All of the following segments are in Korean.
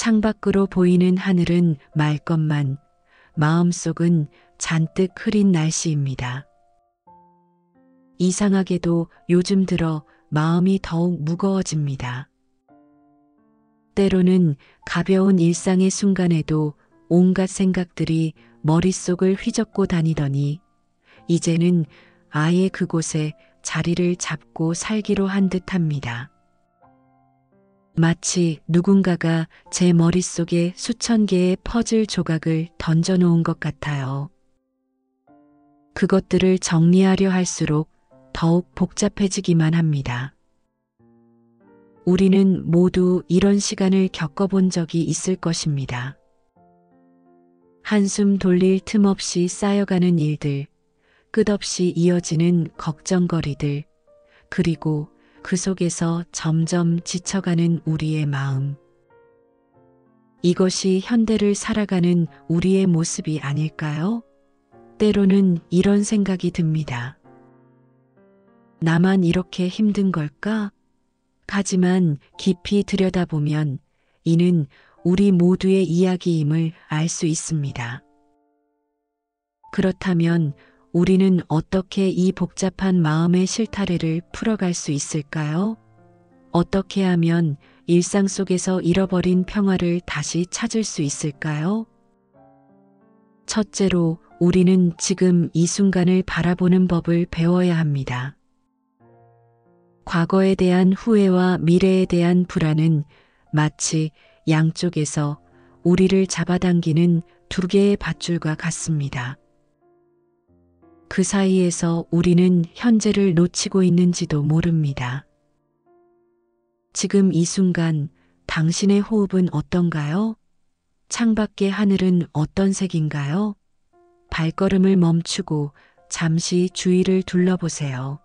창밖으로 보이는 하늘은 맑건만 마음속은 잔뜩 흐린 날씨입니다. 이상하게도 요즘 들어 마음이 더욱 무거워집니다. 때로는 가벼운 일상의 순간에도 온갖 생각들이 머릿속을 휘젓고 다니더니 이제는 아예 그곳에 자리를 잡고 살기로 한 듯합니다. 마치 누군가가 제 머릿속에 수천 개의 퍼즐 조각을 던져놓은 것 같아요. 그것들을 정리하려 할수록 더욱 복잡해지기만 합니다. 우리는 모두 이런 시간을 겪어본 적이 있을 것입니다. 한숨 돌릴 틈 없이 쌓여가는 일들, 끝없이 이어지는 걱정거리들, 그리고 그 속에서 점점 지쳐가는 우리의 마음. 이것이 현대를 살아가는 우리의 모습이 아닐까요? 때로는 이런 생각이 듭니다. 나만 이렇게 힘든 걸까? 하지만 깊이 들여다보면 이는 우리 모두의 이야기임을 알 수 있습니다. 그렇다면 우리는 어떻게 이 복잡한 마음의 실타래를 풀어갈 수 있을까요? 어떻게 하면 일상 속에서 잃어버린 평화를 다시 찾을 수 있을까요? 첫째로 우리는 지금 이 순간을 바라보는 법을 배워야 합니다. 과거에 대한 후회와 미래에 대한 불안은 마치 양쪽에서 우리를 잡아당기는 두 개의 밧줄과 같습니다. 그 사이에서 우리는 현재를 놓치고 있는지도 모릅니다. 지금 이 순간 당신의 호흡은 어떤가요? 창밖의 하늘은 어떤 색인가요? 발걸음을 멈추고 잠시 주위를 둘러보세요.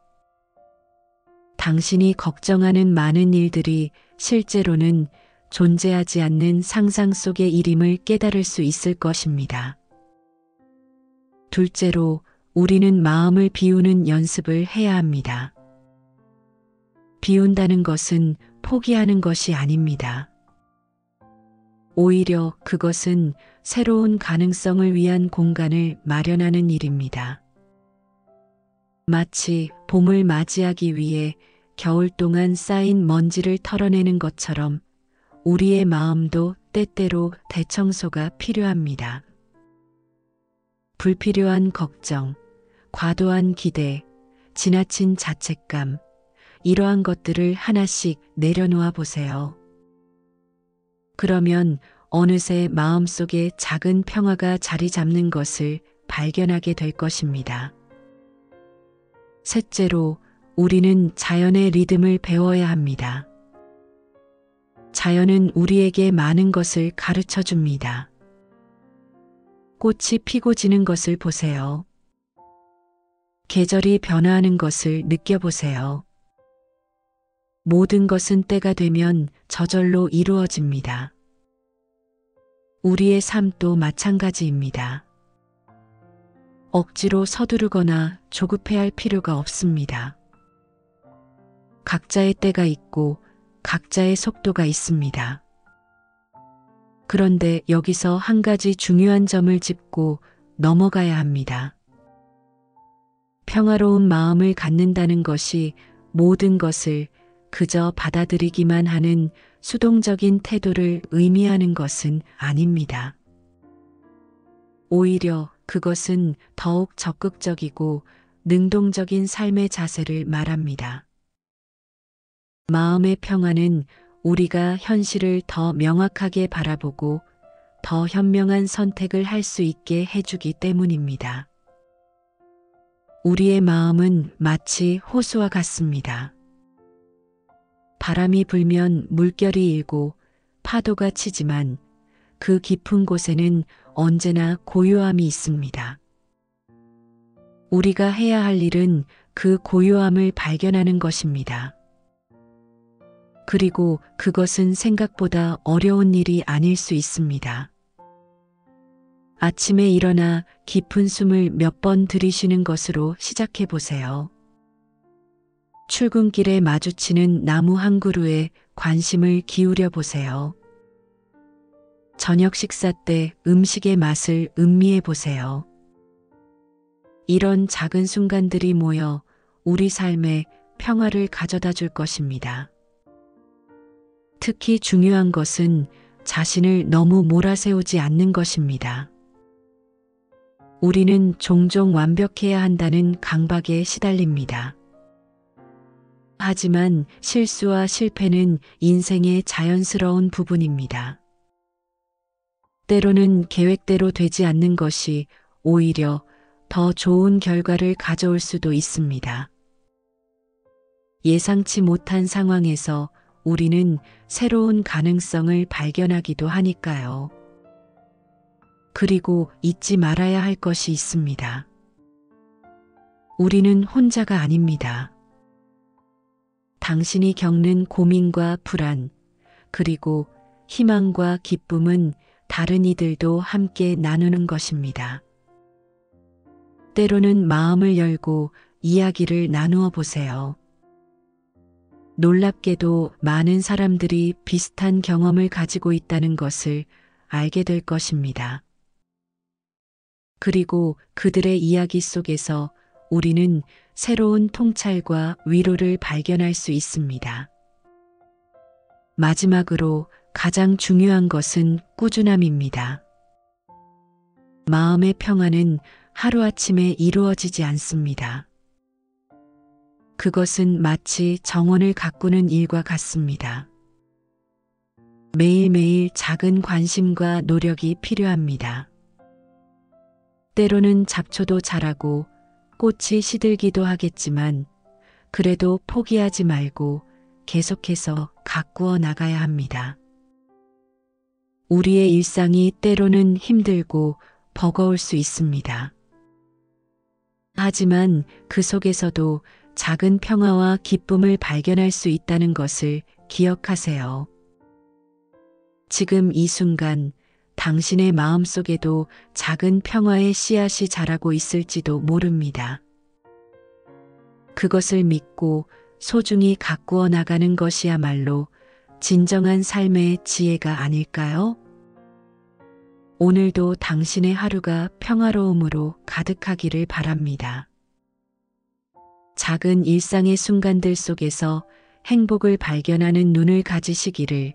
당신이 걱정하는 많은 일들이 실제로는 존재하지 않는 상상 속의 일임을 깨달을 수 있을 것입니다. 둘째로, 우리는 마음을 비우는 연습을 해야 합니다. 비운다는 것은 포기하는 것이 아닙니다. 오히려 그것은 새로운 가능성을 위한 공간을 마련하는 일입니다. 마치 봄을 맞이하기 위해 겨울 동안 쌓인 먼지를 털어내는 것처럼 우리의 마음도 때때로 대청소가 필요합니다. 불필요한 걱정, 과도한 기대, 지나친 자책감, 이러한 것들을 하나씩 내려놓아 보세요. 그러면 어느새 마음속에 작은 평화가 자리 잡는 것을 발견하게 될 것입니다. 셋째로, 우리는 자연의 리듬을 배워야 합니다. 자연은 우리에게 많은 것을 가르쳐 줍니다. 꽃이 피고 지는 것을 보세요. 계절이 변화하는 것을 느껴보세요. 모든 것은 때가 되면 저절로 이루어집니다. 우리의 삶도 마찬가지입니다. 억지로 서두르거나 조급해할 필요가 없습니다. 각자의 때가 있고 각자의 속도가 있습니다. 그런데 여기서 한 가지 중요한 점을 짚고 넘어가야 합니다. 평화로운 마음을 갖는다는 것이 모든 것을 그저 받아들이기만 하는 수동적인 태도를 의미하는 것은 아닙니다. 오히려 그것은 더욱 적극적이고 능동적인 삶의 자세를 말합니다. 마음의 평화는 우리가 현실을 더 명확하게 바라보고 더 현명한 선택을 할 수 있게 해주기 때문입니다. 우리의 마음은 마치 호수와 같습니다. 바람이 불면 물결이 일고 파도가 치지만 그 깊은 곳에는 언제나 고요함이 있습니다. 우리가 해야 할 일은 그 고요함을 발견하는 것입니다. 그리고 그것은 생각보다 어려운 일이 아닐 수 있습니다. 아침에 일어나 깊은 숨을 몇 번 들이쉬는 것으로 시작해 보세요. 출근길에 마주치는 나무 한 그루에 관심을 기울여 보세요. 저녁 식사 때 음식의 맛을 음미해 보세요. 이런 작은 순간들이 모여 우리 삶에 평화를 가져다 줄 것입니다. 특히 중요한 것은 자신을 너무 몰아세우지 않는 것입니다. 우리는 종종 완벽해야 한다는 강박에 시달립니다. 하지만 실수와 실패는 인생의 자연스러운 부분입니다. 때로는 계획대로 되지 않는 것이 오히려 더 좋은 결과를 가져올 수도 있습니다. 예상치 못한 상황에서 우리는 새로운 가능성을 발견하기도 하니까요. 그리고 잊지 말아야 할 것이 있습니다. 우리는 혼자가 아닙니다. 당신이 겪는 고민과 불안, 그리고 희망과 기쁨은 다른 이들도 함께 나누는 것입니다. 때로는 마음을 열고 이야기를 나누어 보세요. 놀랍게도 많은 사람들이 비슷한 경험을 가지고 있다는 것을 알게 될 것입니다. 그리고 그들의 이야기 속에서 우리는 새로운 통찰과 위로를 발견할 수 있습니다. 마지막으로 가장 중요한 것은 꾸준함입니다. 마음의 평화는 하루아침에 이루어지지 않습니다. 그것은 마치 정원을 가꾸는 일과 같습니다. 매일매일 작은 관심과 노력이 필요합니다. 때로는 잡초도 자라고 꽃이 시들기도 하겠지만 그래도 포기하지 말고 계속해서 가꾸어 나가야 합니다. 우리의 일상이 때로는 힘들고 버거울 수 있습니다. 하지만 그 속에서도 작은 평화와 기쁨을 발견할 수 있다는 것을 기억하세요. 지금 이 순간 당신의 마음속에도 작은 평화의 씨앗이 자라고 있을지도 모릅니다. 그것을 믿고 소중히 가꾸어 나가는 것이야말로 진정한 삶의 지혜가 아닐까요? 오늘도 당신의 하루가 평화로움으로 가득하기를 바랍니다. 작은 일상의 순간들 속에서 행복을 발견하는 눈을 가지시기를,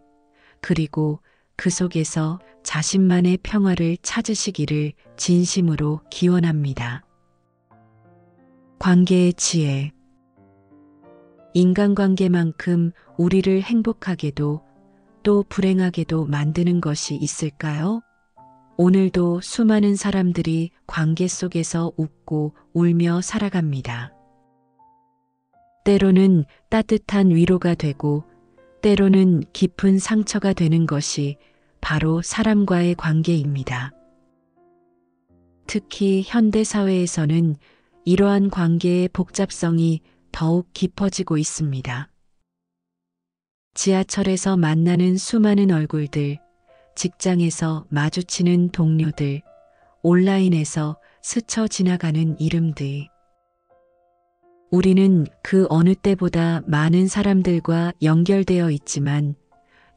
그리고 그 속에서 자신만의 평화를 찾으시기를 진심으로 기원합니다. 관계의 지혜. 인간관계만큼 우리를 행복하게도 또 불행하게도 만드는 것이 있을까요? 오늘도 수많은 사람들이 관계 속에서 웃고 울며 살아갑니다. 때로는 따뜻한 위로가 되고 때로는 깊은 상처가 되는 것이 바로 사람과의 관계입니다. 특히 현대 사회에서는 이러한 관계의 복잡성이 더욱 깊어지고 있습니다. 지하철에서 만나는 수많은 얼굴들, 직장에서 마주치는 동료들, 온라인에서 스쳐 지나가는 이름들. 우리는 그 어느 때보다 많은 사람들과 연결되어 있지만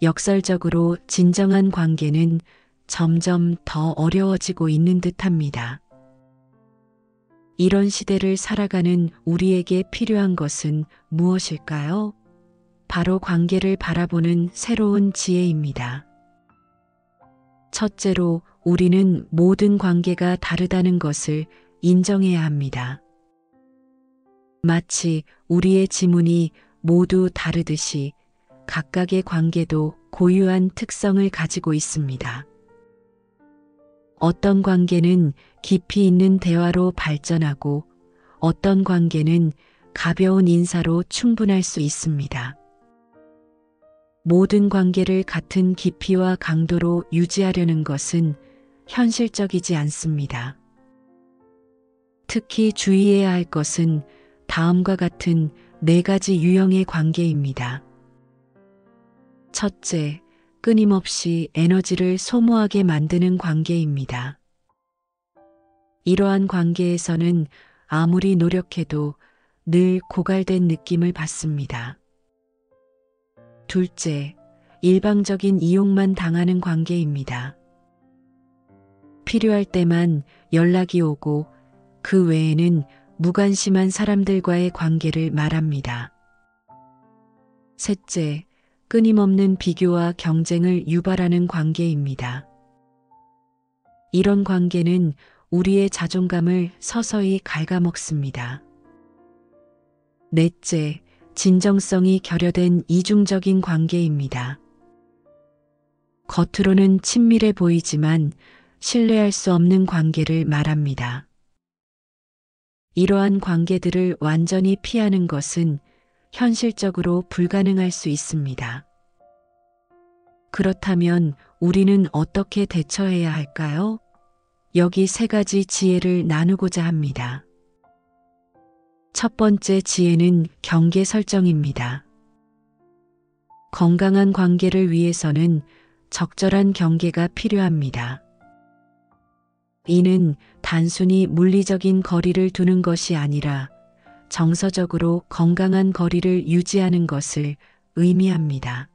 역설적으로 진정한 관계는 점점 더 어려워지고 있는 듯합니다. 이런 시대를 살아가는 우리에게 필요한 것은 무엇일까요? 바로 관계를 바라보는 새로운 지혜입니다. 첫째로 우리는 모든 관계가 다르다는 것을 인정해야 합니다. 마치 우리의 지문이 모두 다르듯이 각각의 관계도 고유한 특성을 가지고 있습니다. 어떤 관계는 깊이 있는 대화로 발전하고 어떤 관계는 가벼운 인사로 충분할 수 있습니다. 모든 관계를 같은 깊이와 강도로 유지하려는 것은 현실적이지 않습니다. 특히 주의해야 할 것은 다음과 같은 4가지 유형의 관계입니다. 첫째, 끊임없이 에너지를 소모하게 만드는 관계입니다. 이러한 관계에서는 아무리 노력해도 늘 고갈된 느낌을 받습니다. 둘째, 일방적인 이용만 당하는 관계입니다. 필요할 때만 연락이 오고 그 외에는 무관심한 사람들과의 관계를 말합니다. 셋째, 끊임없는 비교와 경쟁을 유발하는 관계입니다. 이런 관계는 우리의 자존감을 서서히 갉아먹습니다. 넷째, 진정성이 결여된 이중적인 관계입니다. 겉으로는 친밀해 보이지만 신뢰할 수 없는 관계를 말합니다. 이러한 관계들을 완전히 피하는 것은 현실적으로 불가능할 수 있습니다. 그렇다면 우리는 어떻게 대처해야 할까요? 여기 세 가지 지혜를 나누고자 합니다. 첫 번째 지혜는 경계 설정입니다. 건강한 관계를 위해서는 적절한 경계가 필요합니다. 이는 단순히 물리적인 거리를 두는 것이 아니라 정서적으로 건강한 거리를 유지하는 것을 의미합니다.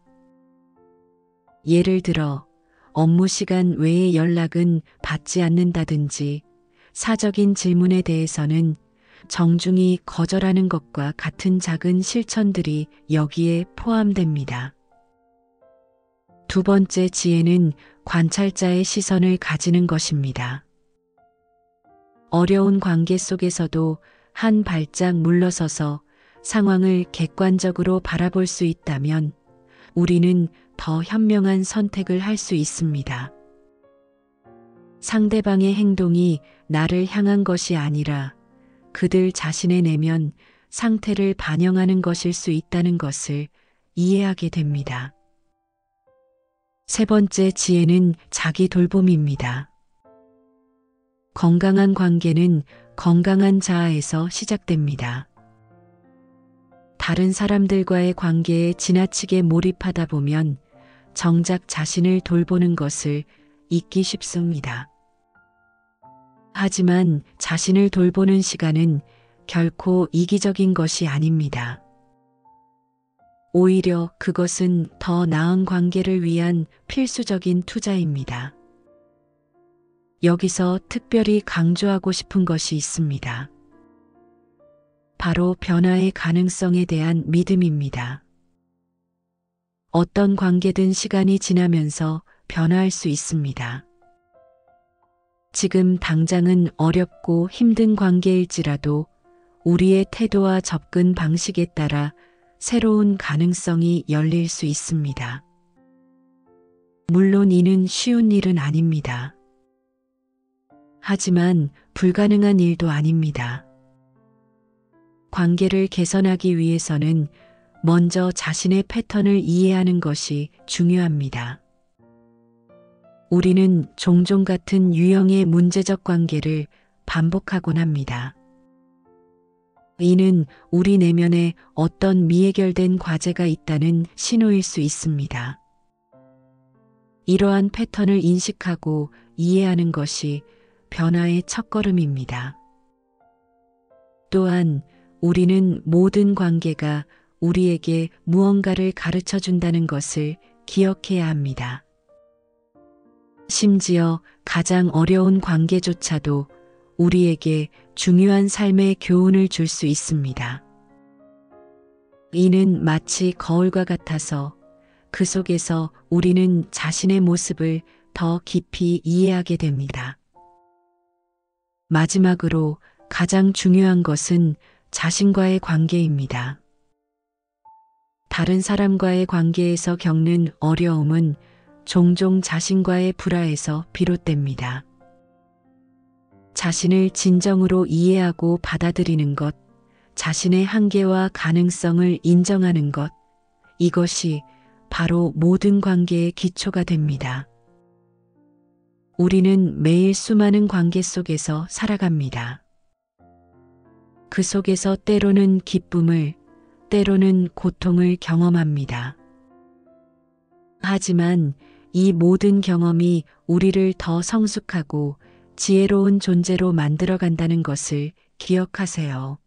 예를 들어 업무 시간 외의 연락은 받지 않는다든지 사적인 질문에 대해서는 정중히 거절하는 것과 같은 작은 실천들이 여기에 포함됩니다. 두 번째 지혜는 관찰자의 시선을 가지는 것입니다. 어려운 관계 속에서도 한 발짝 물러서서 상황을 객관적으로 바라볼 수 있다면 우리는 더 현명한 선택을 할 수 있습니다. 상대방의 행동이 나를 향한 것이 아니라 그들 자신의 내면 상태를 반영하는 것일 수 있다는 것을 이해하게 됩니다. 세 번째 지혜는 자기 돌봄입니다. 건강한 관계는 건강한 자아에서 시작됩니다. 다른 사람들과의 관계에 지나치게 몰입하다 보면 정작 자신을 돌보는 것을 잊기 쉽습니다. 하지만 자신을 돌보는 시간은 결코 이기적인 것이 아닙니다. 오히려 그것은 더 나은 관계를 위한 필수적인 투자입니다. 여기서 특별히 강조하고 싶은 것이 있습니다. 바로 변화의 가능성에 대한 믿음입니다. 어떤 관계든 시간이 지나면서 변화할 수 있습니다. 지금 당장은 어렵고 힘든 관계일지라도 우리의 태도와 접근 방식에 따라 새로운 가능성이 열릴 수 있습니다. 물론 이는 쉬운 일은 아닙니다. 하지만 불가능한 일도 아닙니다. 관계를 개선하기 위해서는 먼저 자신의 패턴을 이해하는 것이 중요합니다. 우리는 종종 같은 유형의 문제적 관계를 반복하곤 합니다. 이는 우리 내면에 어떤 미해결된 과제가 있다는 신호일 수 있습니다. 이러한 패턴을 인식하고 이해하는 것이 변화의 첫걸음입니다. 또한 우리는 모든 관계가 우리에게 무언가를 가르쳐 준다는 것을 기억해야 합니다. 심지어 가장 어려운 관계조차도 우리에게 중요한 삶의 교훈을 줄 수 있습니다. 이는 마치 거울과 같아서 그 속에서 우리는 자신의 모습을 더 깊이 이해하게 됩니다. 마지막으로 가장 중요한 것은 자신과의 관계입니다. 다른 사람과의 관계에서 겪는 어려움은 종종 자신과의 불화에서 비롯됩니다. 자신을 진정으로 이해하고 받아들이는 것, 자신의 한계와 가능성을 인정하는 것, 이것이 바로 모든 관계의 기초가 됩니다. 우리는 매일 수많은 관계 속에서 살아갑니다. 그 속에서 때로는 기쁨을, 때로는 고통을 경험합니다. 하지만 이 모든 경험이 우리를 더 성숙하고 지혜로운 존재로 만들어간다는 것을 기억하세요.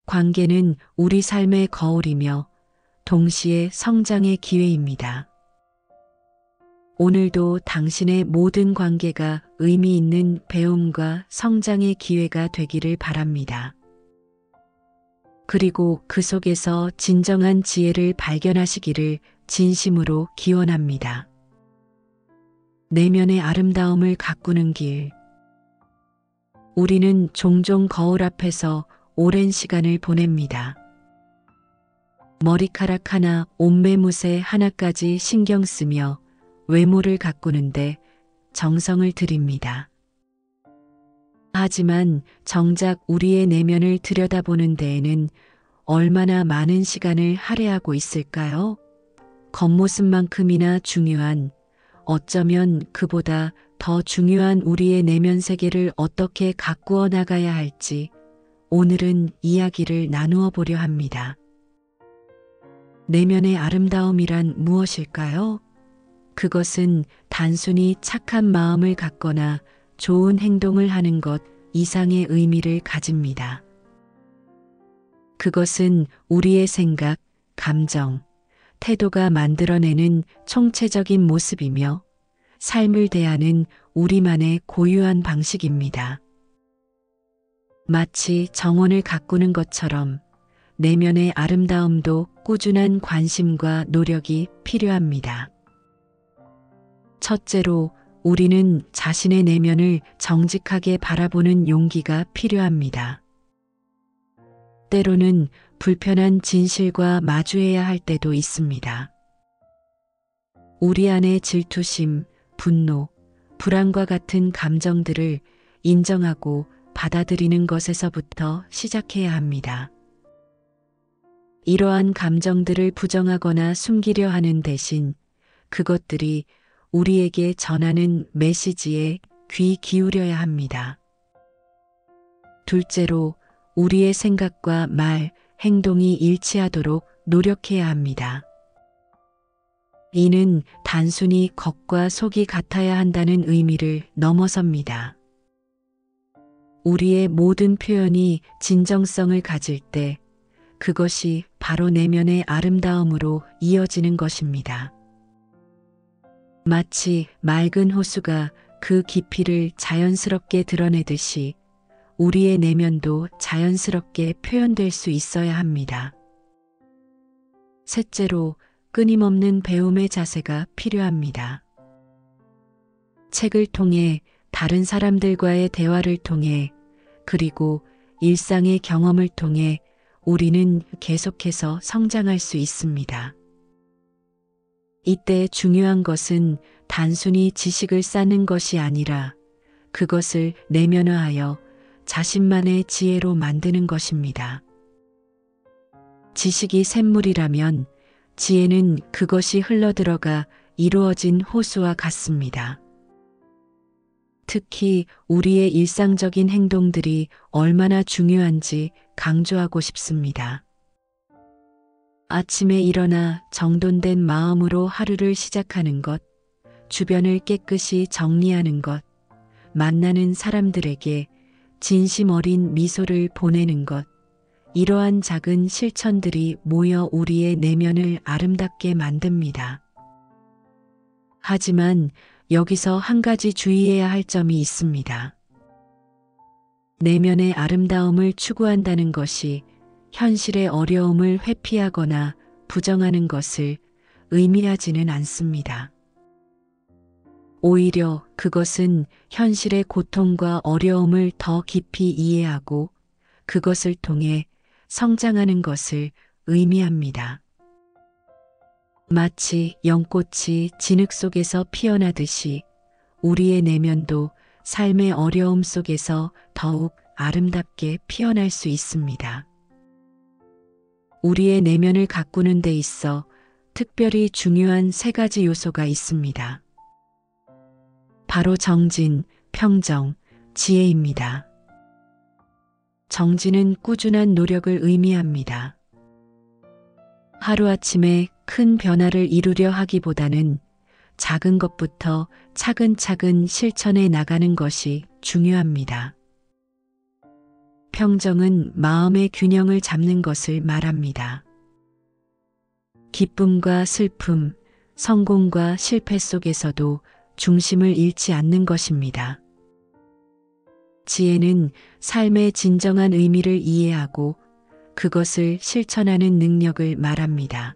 관계는 우리 삶의 거울이며 동시에 성장의 기회입니다. 오늘도 당신의 모든 관계가 의미 있는 배움과 성장의 기회가 되기를 바랍니다. 그리고 그 속에서 진정한 지혜를 발견하시기를 진심으로 기원합니다. 내면의 아름다움을 가꾸는 길. 우리는 종종 거울 앞에서 오랜 시간을 보냅니다. 머리카락 하나, 옷매무새 하나까지 신경 쓰며 외모를 가꾸는데 정성을 들입니다. 하지만 정작 우리의 내면을 들여다보는 데에는 얼마나 많은 시간을 할애하고 있을까요? 겉모습만큼이나 중요한, 어쩌면 그보다 더 중요한 우리의 내면 세계를 어떻게 가꾸어 나가야 할지 오늘은 이야기를 나누어 보려 합니다. 내면의 아름다움이란 무엇일까요? 그것은 단순히 착한 마음을 갖거나 좋은 행동을 하는 것 이상의 의미를 가집니다. 그것은 우리의 생각, 감정, 태도가 만들어내는 총체적인 모습이며 삶을 대하는 우리만의 고유한 방식입니다. 마치 정원을 가꾸는 것처럼 내면의 아름다움도 꾸준한 관심과 노력이 필요합니다. 첫째로 우리는 자신의 내면을 정직하게 바라보는 용기가 필요합니다. 때로는 불편한 진실과 마주해야 할 때도 있습니다. 우리 안의 질투심, 분노, 불안과 같은 감정들을 인정하고 받아들이는 것에서부터 시작해야 합니다. 이러한 감정들을 부정하거나 숨기려 하는 대신 그것들이 우리에게 전하는 메시지에 귀 기울여야 합니다. 둘째로 우리의 생각과 말, 행동이 일치하도록 노력해야 합니다. 이는 단순히 겉과 속이 같아야 한다는 의미를 넘어섭니다. 우리의 모든 표현이 진정성을 가질 때 그것이 바로 내면의 아름다움으로 이어지는 것입니다. 마치 맑은 호수가 그 깊이를 자연스럽게 드러내듯이 우리의 내면도 자연스럽게 표현될 수 있어야 합니다. 셋째로 끊임없는 배움의 자세가 필요합니다. 책을 통해 다른 사람들과의 대화를 통해 그리고 일상의 경험을 통해 우리는 계속해서 성장할 수 있습니다. 이때 중요한 것은 단순히 지식을 쌓는 것이 아니라 그것을 내면화하여 자신만의 지혜로 만드는 것입니다. 지식이 샘물이라면 지혜는 그것이 흘러들어가 이루어진 호수와 같습니다. 특히 우리의 일상적인 행동들이 얼마나 중요한지 강조하고 싶습니다. 아침에 일어나 정돈된 마음으로 하루를 시작하는 것, 주변을 깨끗이 정리하는 것, 만나는 사람들에게 진심 어린 미소를 보내는 것, 이러한 작은 실천들이 모여 우리의 내면을 아름답게 만듭니다. 하지만 여기서 한 가지 주의해야 할 점이 있습니다. 내면의 아름다움을 추구한다는 것이 현실의 어려움을 회피하거나 부정하는 것을 의미하지는 않습니다. 오히려 그것은 현실의 고통과 어려움을 더 깊이 이해하고 그것을 통해 성장하는 것을 의미합니다. 마치 연꽃이 진흙 속에서 피어나듯이 우리의 내면도 삶의 어려움 속에서 더욱 아름답게 피어날 수 있습니다. 우리의 내면을 가꾸는 데 있어 특별히 중요한 세 가지 요소가 있습니다. 바로 정진, 평정, 지혜입니다. 정진은 꾸준한 노력을 의미합니다. 하루아침에 큰 변화를 이루려 하기보다는 작은 것부터 차근차근 실천해 나가는 것이 중요합니다. 평정은 마음의 균형을 잡는 것을 말합니다. 기쁨과 슬픔, 성공과 실패 속에서도 중심을 잃지 않는 것입니다. 지혜는 삶의 진정한 의미를 이해하고 그것을 실천하는 능력을 말합니다.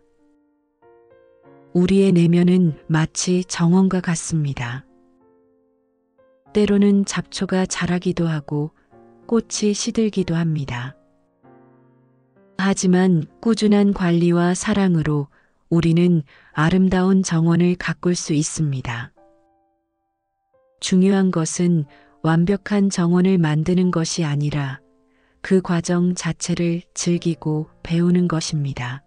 우리의 내면은 마치 정원과 같습니다. 때로는 잡초가 자라기도 하고 꽃이 시들기도 합니다. 하지만 꾸준한 관리와 사랑으로 우리는 아름다운 정원을 가꿀 수 있습니다. 중요한 것은 완벽한 정원을 만드는 것이 아니라 그 과정 자체를 즐기고 배우는 것입니다.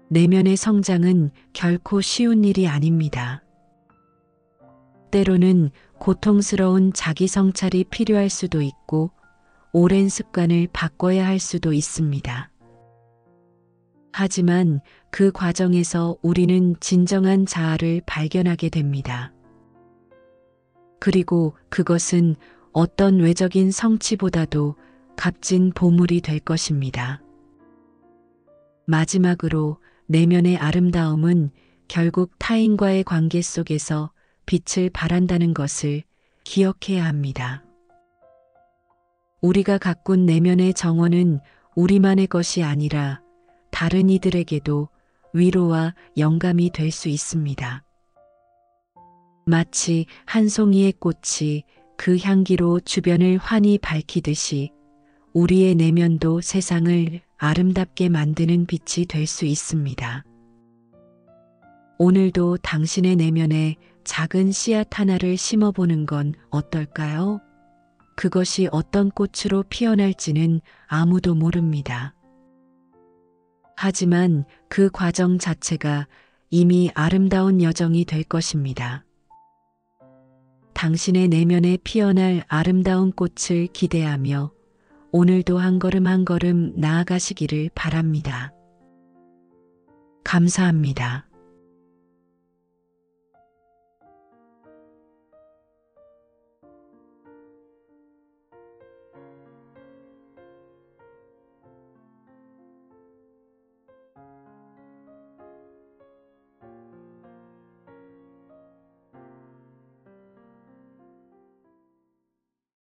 내면의 성장은 결코 쉬운 일이 아닙니다. 때로는 고통스러운 자기 성찰이 필요할 수도 있고 오랜 습관을 바꿔야 할 수도 있습니다. 하지만 그 과정에서 우리는 진정한 자아를 발견하게 됩니다. 그리고 그것은 어떤 외적인 성취보다도 값진 보물이 될 것입니다. 마지막으로 내면의 아름다움은 결국 타인과의 관계 속에서 빛을 발한다는 것을 기억해야 합니다. 우리가 가꾼 내면의 정원은 우리만의 것이 아니라 다른 이들에게도 위로와 영감이 될 수 있습니다. 마치 한 송이의 꽃이 그 향기로 주변을 환히 밝히듯이 우리의 내면도 세상을 아름답게 만드는 빛이 될 수 있습니다. 오늘도 당신의 내면에 작은 씨앗 하나를 심어보는 건 어떨까요? 그것이 어떤 꽃으로 피어날지는 아무도 모릅니다. 하지만 그 과정 자체가 이미 아름다운 여정이 될 것입니다. 당신의 내면에 피어날 아름다운 꽃을 기대하며 오늘도 한 걸음 한 걸음 나아가시기를 바랍니다. 감사합니다.